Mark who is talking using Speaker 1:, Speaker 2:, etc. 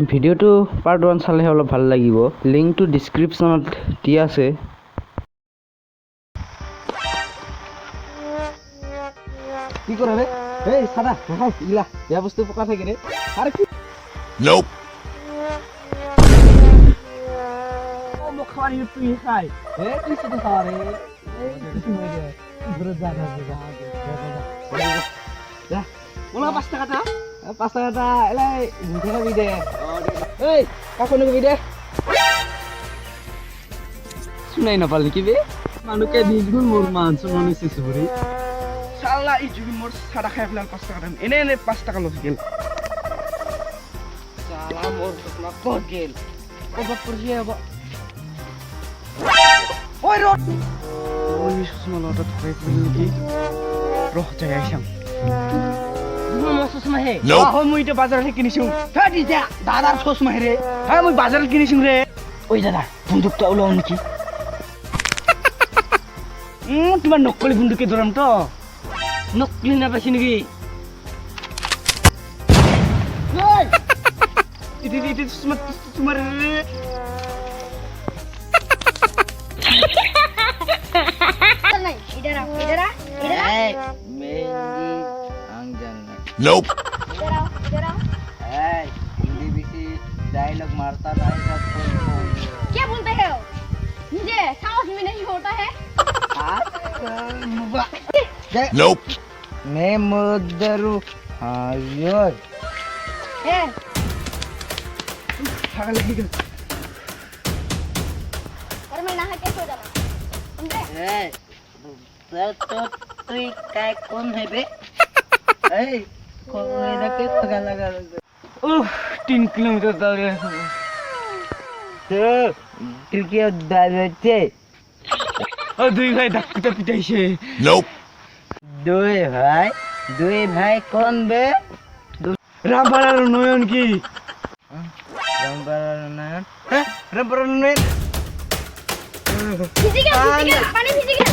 Speaker 1: ভিডিঅ'টো পাৰ্ট 1 চালেহে অলপ ভাল লাগিব। লিংকটো ডিছক্ৰিপশ্যনত দিয়া আছে।
Speaker 2: কি কৰে ৰে? এই সাদা নাখাও ইলা বেয়া বস্তু পকা থাকে ৰে। আরে কি
Speaker 3: Nope.
Speaker 2: ও মোক খাওয়ানি তুই খাই এ তুই শুধু খাওয়া রে এই কিছু হয়ে যায় ঘুরে যা যা বলা 5 টাকাটা 5 টাকাটা এলাই মুখে খাবি দে এই কাকো নকবি দে শুনাই নাপালি কি বে মানুকে দিগুন মোর মান শুনানি সিসুরি শালা এই জুগি মোর সাদা খাই ফেলাল 5 টাকা দাম এনে 5 টাকা লস গেল শালা মোর না কত গেল কত পড়িয়ে আবা ওই রো ওই সুষমা লটা ধরে ফেলল কি রহ যাই আইসাম দুনো সুষমা হে আহ মুই তো বাজারে কিনিছু থাটি যা দাদার সুষমা হে রে হ্যাঁ মুই বাজারে কিনিছু রে ওই দাদা বন্দুকটা উলাও নাকি তোমার নকলি বন্দুকে ধরাম তো নকলি না পাইছি নাকি ইতি তোমার
Speaker 4: नहीं इधर आओ इधर आ
Speaker 2: मेहंदी अंजन
Speaker 3: Nope.
Speaker 4: इधर आओ
Speaker 2: हिंदी बीसी डायलॉग मारता नहीं था
Speaker 4: क्या बोलते हो मुझे समझ में नहीं होता है
Speaker 3: Nope.
Speaker 2: मैं मुदरू हायो
Speaker 4: ए
Speaker 2: पागल है क्या
Speaker 4: और मैं नहा के सो जाना समझे
Speaker 2: तो तुई काय कौन है बे ए कौन है के पगा लगा 3 किलोमीटर दौड़े तो क्रिकेट दाबते ओ दुई भाई धक्का पिटाइছে
Speaker 3: Nope.
Speaker 2: দুই ভাই কোন বে রামপাড়ার নয়ন কি রামপাড়ার নয়ন হ্যাঁ রামপাড়ার নয়ন
Speaker 4: ভিজে গেল পানি ভিজে গেল